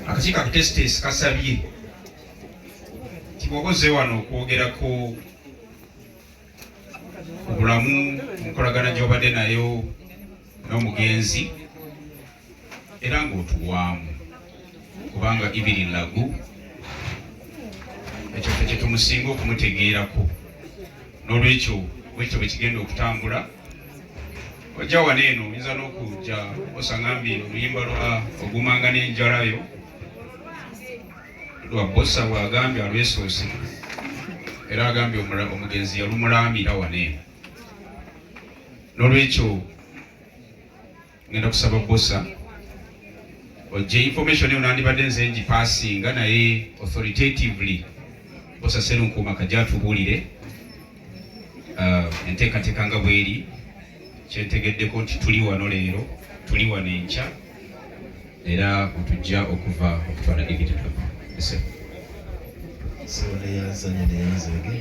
akakiiko akatesitesi kasabye tibwoba ozze wano okwogerako obulamu enkolagana gy'obadde nayo n'omugenzi era ng'otuwaamu kubanga Evlyn lagu ekyo kye tumusinga okumutegeerako n'olwekyo bwekyo bwe kigenda okutambula ojja wano eno oyinza n'okujja osangambye oluyimba lwa ogumanga n'enjalayo lwa bosa bw'agambye alwesoose era agambye omugenzi yalumulamira wano eno n'olwekyo ngenda kusaba bosa ojje information eyo nandibadde nze ngipaasinga naye authoritatively bosa Sserunkuuma kajja atubuulire enteekateeka nga bweri kyentegeddeko nti tuli wano leero tuli wano enkya era otujja okuva okutwala Evlyn lagu neyazege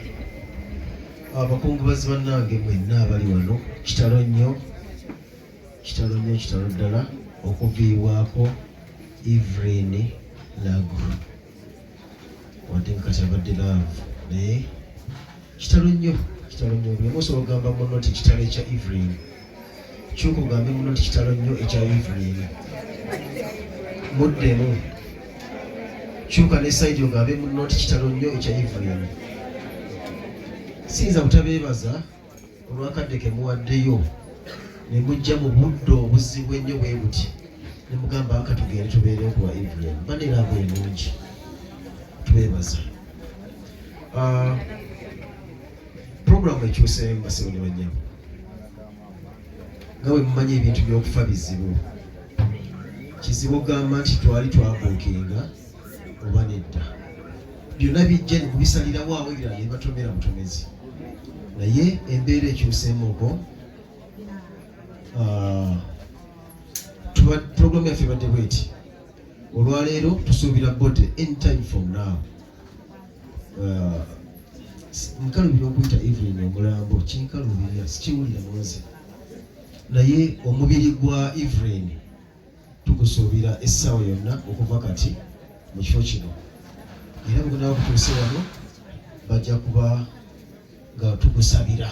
abakungubazi bannange mwenna abali wano kitalo nnyo ddala okuviibwako Evlyn lagu wadde nkati abadde laavu naye kitalo nnyo buli omu osobola okugamba muno nti kitalo ekya Evlyn kyuka ogambe muno nti kitalo nnyo ekya Evlyn muddemu kyuka ne saidi ogambe muno nti kitalo nnyo ekya Evlyn siyinza butabeebaza olwakadde ke muwaddeyo ne mujja mu budde obuzibu ennyo bwe buti ne mugamba aka tugende tubeere okuwa Evlyn baneeraabo enungi tubeebaza programu ekyuseemu basebo ne banyabo nga bwe mumanyi ebintu by'okufa bizibu kizibu ogamba nti twali twabuukinga oba nedda byonna bijja ne kubisalirawo awo ebirala ne batomera butomezi naye embeera ekyuseemuuko programu yaffe ebadde bweti olwaleero tusuubira bode anytime from now nkalubira okuyita Evlyn omulambo kinkalubirira sikiwulira muze naye omubiri gwa Evlyn tugusuubira essaawa yonna okuva kati mu kifo kino era bwegunaba kutuuse wano bajja kuba nga tugusabira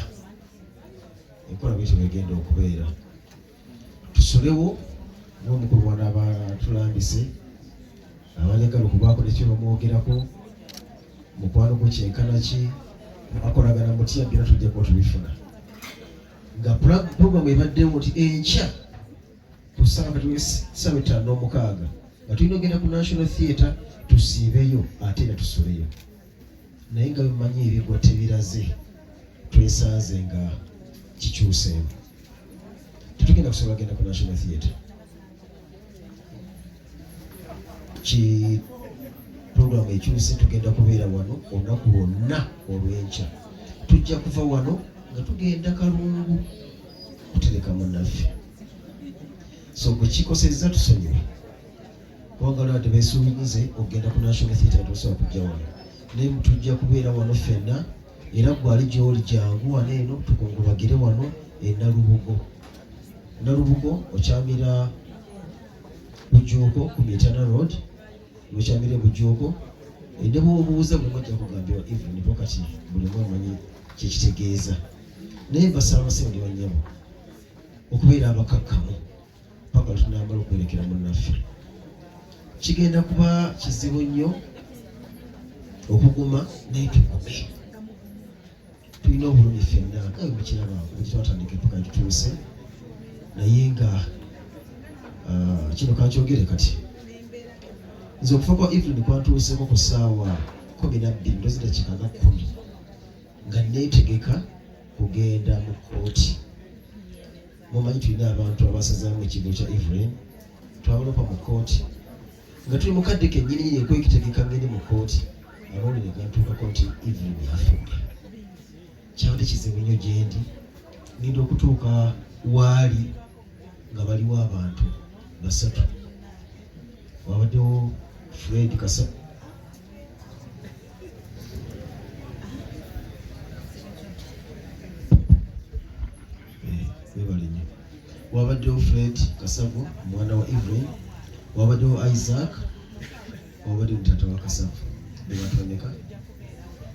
enkola bwetyo bwegenda okubeera tusolewo n'omukulu wana abatulambise abanyagala okubaako nekyo bamwogerako mukwano gwo kyenkana ki akolagana mutya byonna tujja kuba tubifuna nga programu ebaddewo nti enkya ku ssaawa kati ssaawa 5:06 nga tulina ogenda ku National Theatre tusiibeyo ate era tusoleyo naye nga bimanyi ebigwa tebiraze twesanze nga kikyuseemu tetugenda kusobola genda ku National Theatre programu ekyuse tugenda kubeera wano olunaku lwonna olw'enkya tujja kuva wano nga tugenda Kalungu kutereka munnaffe so gwe kikosezza tusonyiwe kubanga nabadde beesuubize okugenda ku National Theatre tosobola kujja wano naye tujja kubeera wano ffenna era gwali gy'oli jangu wano eno tukungubagire wano Nalubugo okyamira Bujuuko ku Mitana Road nokyamira Bujuuko ende bw'obuuza buli mwajja kugambibwa Evlyn wakati buli mwe amanyi kyekitegeeza naye mbasaba abasebo ne bannyabo okubeera abakakkamu paka tunambala okwerekera munnaffe kigenda kuba kizibu nnyo okuguma naye tugume tulina obulumi ffenna nga mukiraba bwekitwatandika empaka gituuse naye nga kino kankyogere kati nze okufa kwa Evlyn kwantuuseeko ku ssaawa 12 ndozi dakiika nga 10 nga neetegeka kugenda mu kooti mumanyi tulina abantu abasazaamu ekigo kya Evlyn twabalopa mu kooti nga tuli mukadde kennyini ekwekitegeka ngende mu kooti amawulire gantuukako nti Evlyn yafudde kyabadde kizibu nnyo gyendi ngenda okutuuka waali nga baliwo abantu 3 wabaddewo Fred Kasa wabaddewo Fred Kasavu omwana wa Evlyn wabaddewo Isaac obali mutata wa Kasavu bebatondeka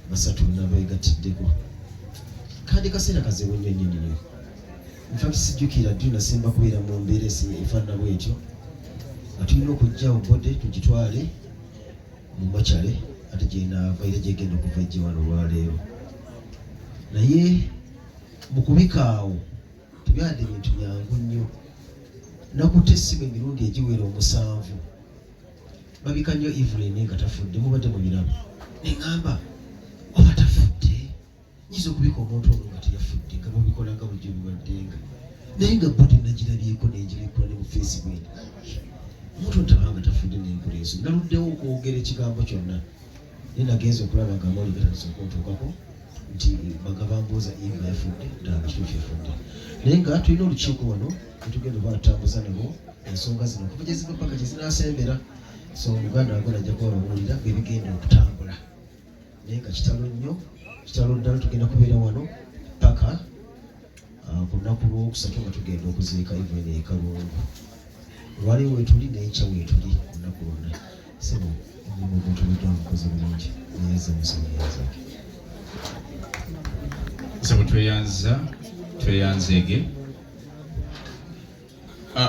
basatu nabeegatiddeko kandi kaseera kazibu nnyo nnyo nnyo. Infact sijjukira ddi nasemba kubeera mu mbeera efaanana bwetyo nga tulina okujja obode tugitwale mu makyale ate gyenaava era gyegenda okuva ejje wano olwaleero. Naye mu kubikaawo tebyadde bintu byangu nnyo. Nakutte essimu emirundi egiwera 7 babika nnyo Evlyn nga tafudde, mubadde mu birabo ne ŋŋamba oba tafudde nyiza okubika omuntu ono nga teyafudde nga babikolanga bulijjo bibaddenga naye nga bode nagirabyeko nenjirikula ne mu Facebook omuntu ntabanga tafudde nenkola enso. Naluddewo okwogera ekigambo kyonna naye nagenza okulaba nga amawulire gatandise okuntuukako nti bagabambuuza Eva yafudde ddala kituufu yafudde. Naye nga tulina olukiiko wano netugenda oba atambuza nabo ensonga zino okuva gye ziva paka gye zinaasembera. So Omuganda agona ajja kubabuulira ebigenda okutambula naye nga kitalo nnyo, kitalo ddala. Tugenda kubeera wano paka ku lunaku lwokusatu nga tugenda okuziika Evlyn e Kalungu. Lwali weetuli n'enkya weetuli olunaku lwonna. Sebo omulimu gw'otulidde omukozi bulungi neyeza musomeeza sebo tweyanzeege.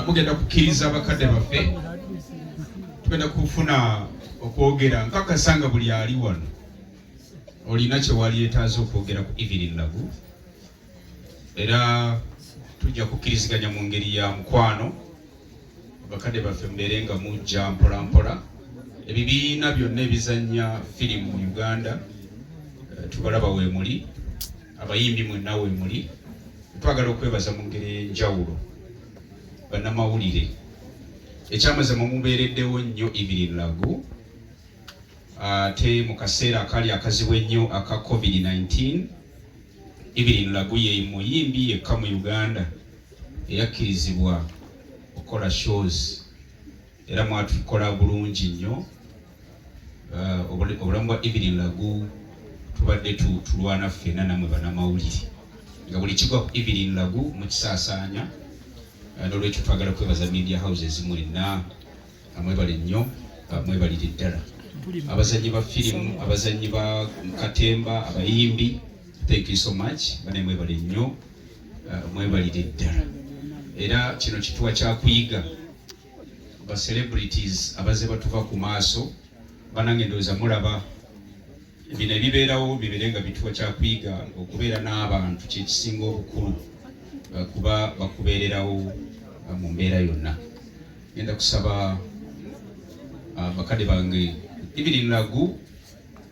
Mugenda kukkiriza abakadde baffe tugenda kufuna okwogera nkakasanga buli ali wano olina kye wali yeetaaza okwogera ku Evlyn Lagu, era tujja kukkiriziganya mu ngeri ya mukwano. Abakadde baffe mbeere nga mujja mpola mpola. Ebibiina byonna ebizannya firimu mu Uganda tubalaba weemuli, abayimbi mwenna weemuli. Twagala okwebaza mu ngeri ey'enjawulo bannamawulire. Ekyamazima mubeereddewo nnyo Evlyn Lagu ate mu kaseera akali akazibu ennyo aka COVID-19. Evlyn Lagu ye muyimbi yekka mu Uganda eyakkirizibwa okukola shows era mwatukola bulungi nnyo. Obulamu bwa Evlyn Lagu tubadde tulwana ffenna namwe bannamawulire nga buli kigwa ku Evlyn Lagu mukisaasaanya. N'olwekyo twagala kwebaza media houses mwenna, mwebale nnyo, mwebalire ddala. Abazannyi ba firimu, abazannyi ba katemba, abayimbi, thank you so much. Bane mwebale nnyo, mwebalire ddala. Era kino kituwa kyakuyiga ba celebrities abaze batuva ku maaso banange ndowooza mulaba bino ebibeerawo bibeere nga bituwa kyakuyiga okubeera n'abantu kyekisinga obukulu kuba bakubeererawo mu mbeera yonna. Ngenda kusaba bakadde bange. Evlyn Lagu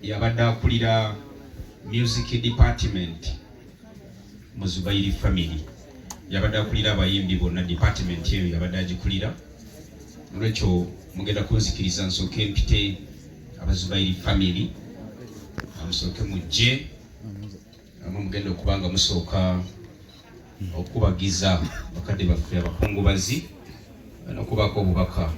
yabadde akulira music department mu Zubairi family, yabadde akulira abayimbi bonna department eyo yabadde agikulira. Olwekyo mugenda kunzikiriza nsooke mpite abazubairi family musooke mujje mugenda okubanga musooka okubagiza bakadde baffe abakungubazi n'okubaako obubaka